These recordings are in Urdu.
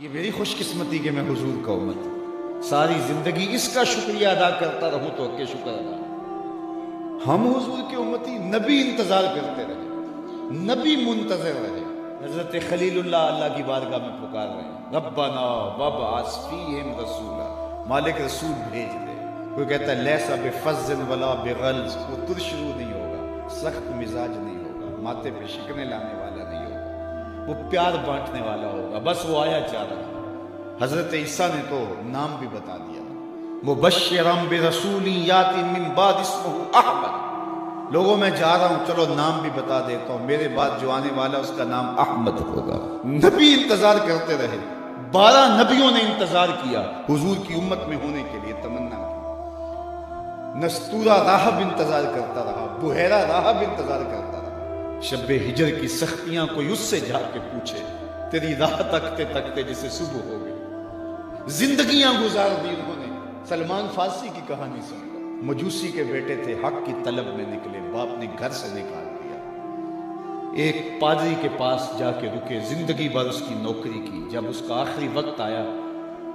یہ میری خوش قسمتی کہ میں حضور کا امت ہوں، ساری زندگی اس کا شکریہ ادا کرتا رہوں تو کہ شکر ادا۔ ہم حضور کے امتی، نبی انتظار کرتے رہے، نبی منتظر رہے۔ حضرت خلیل اللہ کی بارگاہ میں پکار رہے ہیں، ربنا وابعث فیہم رسولا، مالک رسول بھیج دے۔ کوئی کہتا ہے لیسا بفظ ولا بغلظ، وہ ترشرو نہیں ہوگا، سخت مزاج نہیں ہوگا، ماتھے پہ شکنیں لانے والا نہیں ہوگا، وہ پیار بانٹنے والا ہوگا، بس وہ آیا چاہ رہا۔ حضرت عیسیٰ نے تو نام بھی بتا دیا، مبشرا برسول یاتی من بعد اسمہ احمد، لوگوں میں جا رہا ہوں، چلو نام بھی بتا دیتا ہوں، میرے بعد جو آنے والا اس کا نام احمد ہوگا۔ نبی انتظار کرتے رہے، 12 نبیوں نے انتظار کیا حضور کی امت میں ہونے کے لیے، تمنا کی۔ نستورہ راہب انتظار کرتا رہا، بحیرہ راہب انتظار کرتا رہا۔ شب ہجر کی سختیاں کوئی اس سے جا کے پوچھے، تیری راہ تکتے تکتے جسے صبح ہو گئی۔ زندگیاں گزار دی انہوں نے۔ سلمان فارسی کی کہانی سن لو، مجوسی کے بیٹے تھے، حق کی طلب میں نکلے، باپ نے گھر سے نکال دیا، ایک پادری کے پاس جا کے رکے، زندگی بھر اس کی نوکری کی۔ جب اس کا آخری وقت آیا،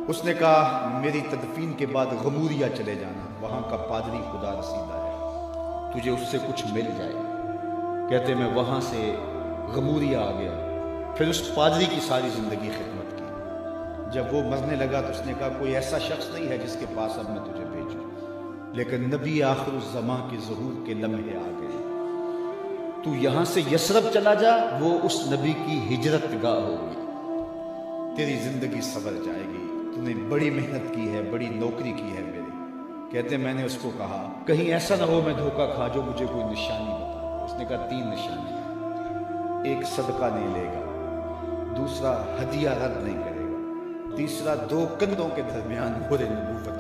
اس نے کہا میری تدفین کے بعد غموریا چلے جانا، وہاں کا پادری خدا رسیدہ ہے، تجھے اس سے کچھ مل جائے۔ کہتے میں وہاں سے غموریا آ گیا، پھر اس پادری کی ساری زندگی خدمت کی۔ جب وہ مرنے لگا تو اس نے کہا کوئی ایسا شخص نہیں ہے جس کے پاس اب میں تجھے بھیجوں، لیکن نبی آخر الزماں کے ظہور کے لمحے آ گئے، تو یہاں سے یثرب چلا جا، وہ اس نبی کی ہجرت گاہ ہوگی، تیری زندگی سنور جائے گی، تو نے بڑی محنت کی ہے، بڑی نوکری کی ہے میری۔ کہتے میں نے اس کو کہا کہیں ایسا نہ ہو میں دھوکہ کھا جو مجھے کوئی نشانی بتا۔ اس نے کہا 3 نشانی، ایک صدقہ نہیں لے گا، دوسرا ہدیہ رد نہیں کرے گا، تیسرا 2 کندھوں کے درمیان مہر نبوت۔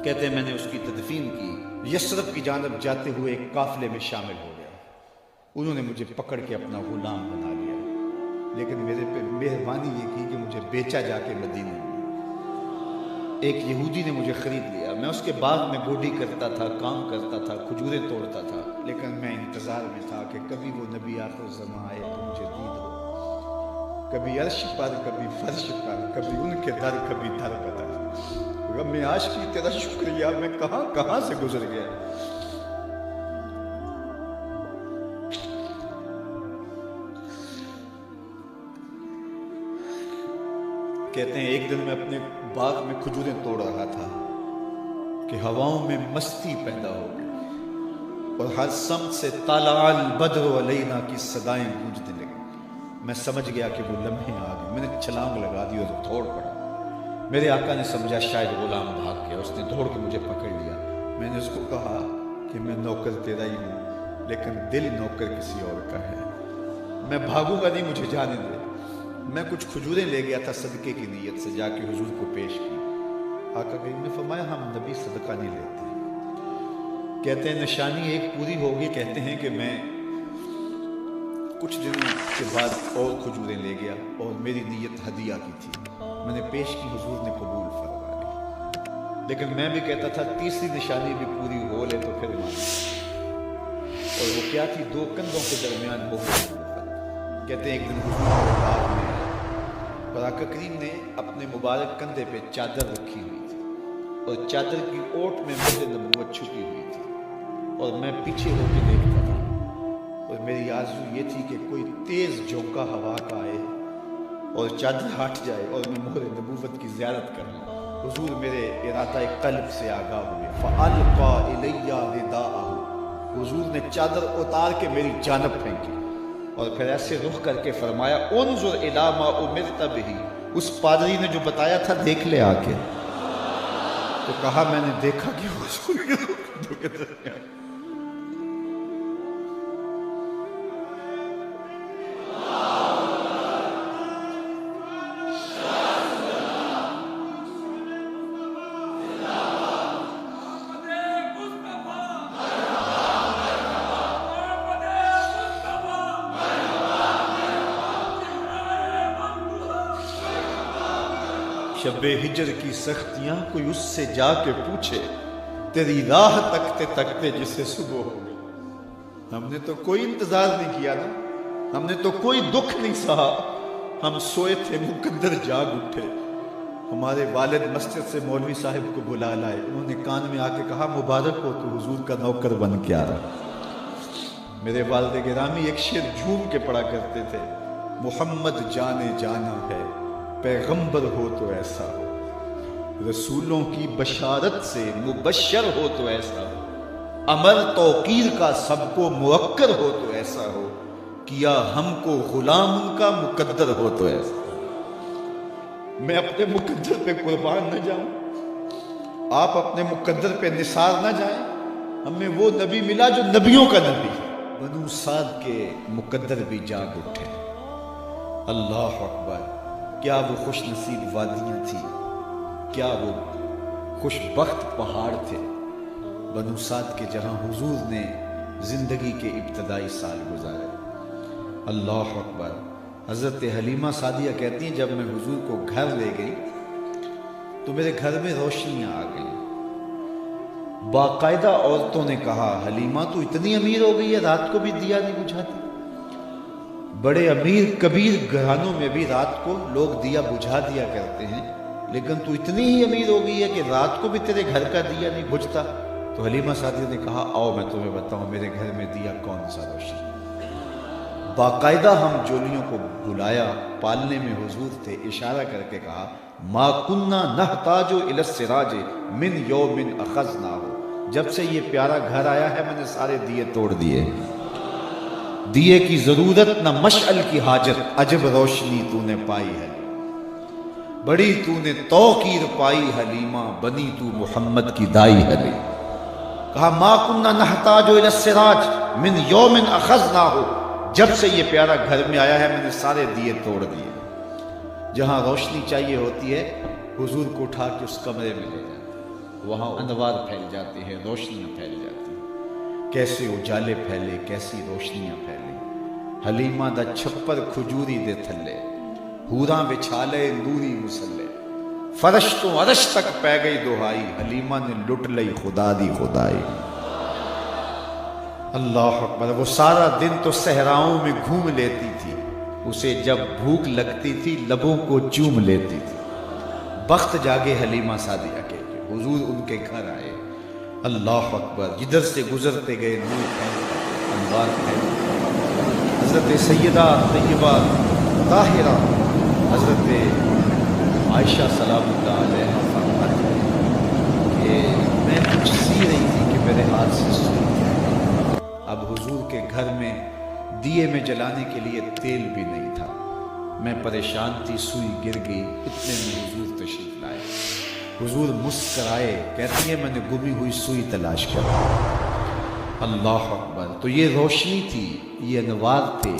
کہتے میں نے اس کی تدفین کی، یثرب کی جانب جاتے ہوئے ایک قافلے میں شامل ہو گیا، انہوں نے مجھے پکڑ کے اپنا غلام بنا لیا، لیکن میرے پہ مہربانی یہ کی کہ مجھے بیچا جا کے مدینے میں۔ ایک یہودی نے مجھے خرید لیا، میں اس کے باغ میں گوڈی کرتا تھا، کام کرتا تھا، کھجوریں توڑتا تھا، لیکن میں انتظار میں تھا کہ کبھی وہ نبی آخر الزماں آئے تو مجھے دید ہو، کبھی عرش پر، کبھی فرش پر، کبھی ان کے در، کبھی در بدر۔ رب میں عاشقی تیرا شکریہ، میں کہاں کہاں سے گزر گیا۔ کہتے ہیں ایک دن میں اپنے باغ میں کھجوریں توڑ رہا تھا کہ ہواؤں میں مستی پیدا ہو گئی اور ہر سمت سے طلع البدر علینا کی صدائیں گونجنے لگیں۔ میں سمجھ گیا کہ وہ لمحے آ گئے، میں نے چھلانگ لگا دی اور دوڑ پڑا۔ میرے آقا نے سمجھا شاید غلام بھاگ گیا، اس نے دوڑ کے مجھے پکڑ لیا۔ میں نے اس کو کہا کہ میں نوکر تیرا ہی ہوں، لیکن دل نوکر کسی اور کا ہے، میں بھاگوں گا نہیں، مجھے جانے دے۔ میں کچھ کھجوریں لے گیا تھا صدقے کی نیت سے، جا کے حضور کو پیش کی۔ آقا کریم نے فرمایا ہم نبی صدقہ نہیں لیتے۔ کہتے ہیں نشانی ایک پوری ہوگی، کہتے ہیں کہ میں کچھ دنوں کے بعد اور کھجوریں لے گیا اور میری نیت ہدیہ کی تھی، میں نے پیش کی، حضور نے قبول فرما لی۔ لیکن میں بھی کہتا تھا تیسری نشانی بھی پوری ہو لے تو پھر مان۔ اور وہ کیا تھی؟ 2 کندھوں کے درمیان مہر نبوت۔ کہتے ہیں ایک دن حضور کے باغ میں اور آقا کریم نے اپنے مبارک کندھے پہ چادر رکھی ہوئی تھی اور چادر کی اوٹ میں مہر نبوت چھپی ہوئی تھی، اور میں پیچھے ہو کے دیکھتا تھا، اور میری آرزو یہ تھی کہ کوئی تیز جھونکا ہوا کا آئے اور چادر ہٹ جائے اور میں مہر نبوت کی زیارت کر لوں۔ حضور میرے ارادہ قلب سے آگاہ ہوئے، فَأَلْقَى إِلَيَّ رِدَاءَهُ، حضور نے چادر اتار کے میری جانب پھینکی اور پھر ایسے رخ کر کے فرمایا انظر الی ما امرت بہ، اس پادری نے جو بتایا تھا دیکھ لے آ کے۔ تو کہا میں نے دیکھا کہ حضور کے دو کے درمیان۔ شب ہجر کی سختیاں کوئی اس سے جا کے پوچھے، تیری راہ تکتے تکتے جسے صبح ہو گئی۔ ہم نے تو کوئی انتظار نہیں کیا نا، ہم نے تو کوئی دکھ نہیں سہا، ہم سوئے تھے مقدر جاگ اٹھے. ہمارے والد مسجد سے مولوی صاحب کو بلا لائے. انہوں نے کان میں آ کے کہا مبارک ہو تو حضور کا نوکر بن کے آ رہا. میرے والد گرامی ایک شعر جھوم کے پڑھا کرتے تھے, محمد جانے جانا ہے پیغمبر ہو تو ایسا ہو, رسولوں کی بشارت سے مبشر ہو تو ایسا ہو, امر توقیر کا سب کو موکر ہو تو ایسا ہو, کیا ہم کو غلام ان کا مقدر ہو تو ایسا. میں اپنے مقدر پہ قربان نہ جاؤں, آپ اپنے مقدر پہ نثار نہ جائیں. ہمیں وہ نبی ملا جو نبیوں کا نبی ہے. بنو سعد کے مقدر بھی جاگ اٹھے. اللہ اکبر, کیا وہ خوش نصیب وادیاں تھیں, کیا وہ خوش بخت پہاڑ تھے بنو سعد کے, جہاں حضور نے زندگی کے ابتدائی سال گزارے. اللہ اکبر. حضرت حلیمہ سعدیہ کہتی ہیں جب میں حضور کو گھر لے گئی تو میرے گھر میں روشنیاں آ گئیں. باقاعدہ عورتوں نے کہا حلیمہ تو اتنی امیر ہو گئی ہے رات کو بھی دیا نہیں بجھاتی. بڑے امیر کبیر گھرانوں میں بھی رات کو لوگ دیا بجھا دیا کرتے ہیں, لیکن تو اتنی ہی امیر ہو گئی ہے کہ رات کو بھی تیرے گھر کا دیا نہیں بجھتا. تو حلیمہ سعدیہ نے کہا آؤ میں تمہیں بتاؤں میرے گھر میں دیا کون سا روشن. باقاعدہ ہم جولیوں کو بلایا, پالنے میں حضور تھے, اشارہ کر کے کہا ما کننا نحتاج الی السراج من یوم اخذناہ, جب سے یہ پیارا گھر آیا ہے میں نے سارے دیے توڑ دیے. دیے کی ضرورت نہ مشعل کی حاجت, عجب روشنی تو نے پائی ہے, بڑی تو نے توقیر پائی حلیمہ, بنی تو محمد کی دائی ہے. کہا ما کننا نحتاج الی السراج من یوم اخذناہ, جب سے یہ پیارا گھر میں آیا ہے میں نے سارے دیے توڑ دیے. جہاں روشنی چاہیے ہوتی ہے حضور کو اٹھا کے اس کمرے میں لے جاتے, وہاں انوار پھیل جاتے ہیں, روشنیاں پھیل جاتی ہیں. کیسے اجالے پھیلے, کیسی روشنیاں پھیلے. حلیمہ دا چھپر کھجوری دے تھلے, حوراں بچھالے نوری مسلے, فرش تو عرش تک پہ گئی دہائی, حلیمہ نے لٹ لئی خدا دی خدائی. اللہ اکبر. وہ سارا دن تو صحراؤں میں گھوم لیتی تھی, اسے جب بھوک لگتی تھی لبوں کو چوم لیتی تھی. بخت جاگے حلیمہ سعدیہ کے, حضور ان کے گھر آئے. اللہ اکبر. جدھر سے گزرتے گئے نور پھیلتا, انوار پھیلتا. حضرت سیدہ طیبہ طاہرہ حضرت عائشہ سلام اللہ علیہا فرماتی ہیں کہ میں کچھ سی رہی تھی کہ میرے ہاتھ سے سوئی. اب حضور کے گھر میں دیے میں جلانے کے لیے تیل بھی نہیں تھا. میں پریشان تھی, سوئی گر گئی, اتنے میں حضور تشریف لائے. حضور مسکرائے, کہتی ہے میں نے گمی ہوئی سوئی تلاش کر. اللہ اکبر. تو یہ روشنی تھی, یہ انوار تھے.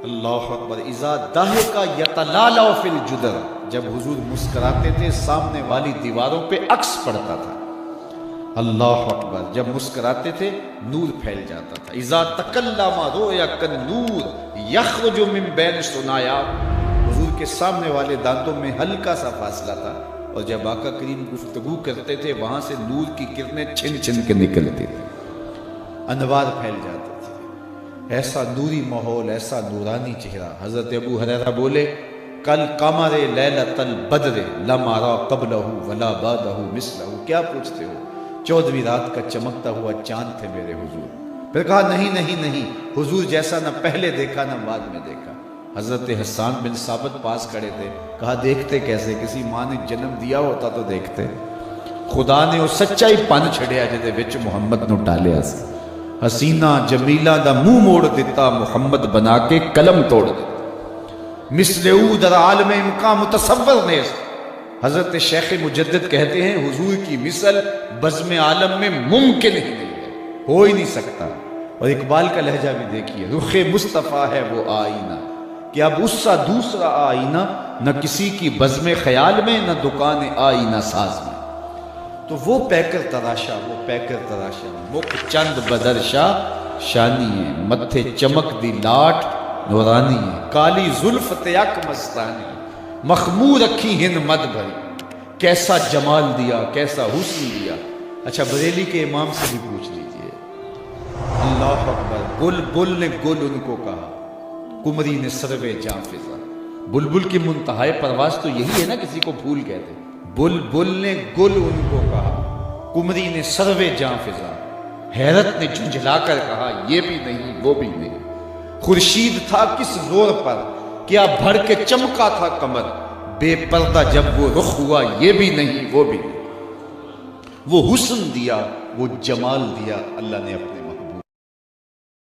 اللہ اکبر. اذا ضحک یتلالع فی الجدر, جب حضور مسکراتے تھے سامنے والی دیواروں پہ عکس پڑتا تھا. اللہ اکبر. جب مسکراتے تھے نور پھیل جاتا تھا. اذا تکلم رؤیا کالنور یخرج من بین ثنایا, حضور کے سامنے والے دانتوں میں ہلکا سا فاصلہ تھا, اور جب آقا کریم گفتگو کرتے تھے وہاں سے نور کی کرنیں چھن چھن کے نکلتی تھی, انوار پھیل جاتے تھے. ایسا نوری ماحول, ایسا نورانی چہرہ. حضرت ابو ہریرہ بولے کل قمر لیلۃ البدر لم ارى قبلہ ولا بعدہ مثلہ. کیا پوچھتے ہو, 14ویں رات کا چمکتا ہوا چاند تھے میرے حضور. پھر کہا نہیں نہیں نہیں, حضور جیسا نہ پہلے دیکھا نہ بعد میں دیکھا. حضرت حسان بن ثابت پاس کھڑے تھے. کہا دیکھتے کیسے, کسی ماں نے جنم دیا ہوتا تو دیکھتے. خدا نے وہ سچائی پن چھڑیا جدے وچ محمد نو ڈالیا سی. حسینہ جمیلہ دا منہ موڑ دیتا, محمد بنا کے قلم توڑ دیتا. مثل او در عالم امکان متصور نیست. حضرت شیخ مجدد کہتے ہیں حضور کی مثل بزم عالم میں ممکن ہی نہیں ہے, ہو ہی نہیں سکتا. اور اقبال کا لہجہ بھی دیکھیے, رخ مصطفیٰ ہے وہ آئینہ کہ اب اس سا دوسرا آئینہ, نہ کسی کی بزم خیال میں نہ دکان آئینہ ساز میں. تو وہ پیکر تراشا, وہ پیکر تراشا, مکھ چند بدرشا شانی ہے, متھے چمک دی لاٹ نورانی ہے, کالی زلف تیک مستانی, مخمور رکھی ہند مد بھری. کیسا جمال دیا, کیسا حسن دیا. اچھا بریلی کے امام سے بھی پوچھ لیجئے. اللہ اکبر. گل بل نے گل ان کو کہا, کمری نے سروے جاں فضا. بلبل کی منتہائے پرواز تو یہی ہے نا، کسی کو پھول کہتے۔ بلبل نے گل ان کو کہا، قمری نے سروے جاں فضا، حیرت نے جھنجھلا کر کہا یہ بھی نہیں وہ بھی نہیں۔ خورشید تھا کس زور پر، کیا بھر کے چمکا تھا کمر، بے پردہ جب وہ رخ ہوا یہ بھی نہیں وہ بھی نہیں۔ وہ حسن دیا وہ جمال دیا اللہ نے اپنے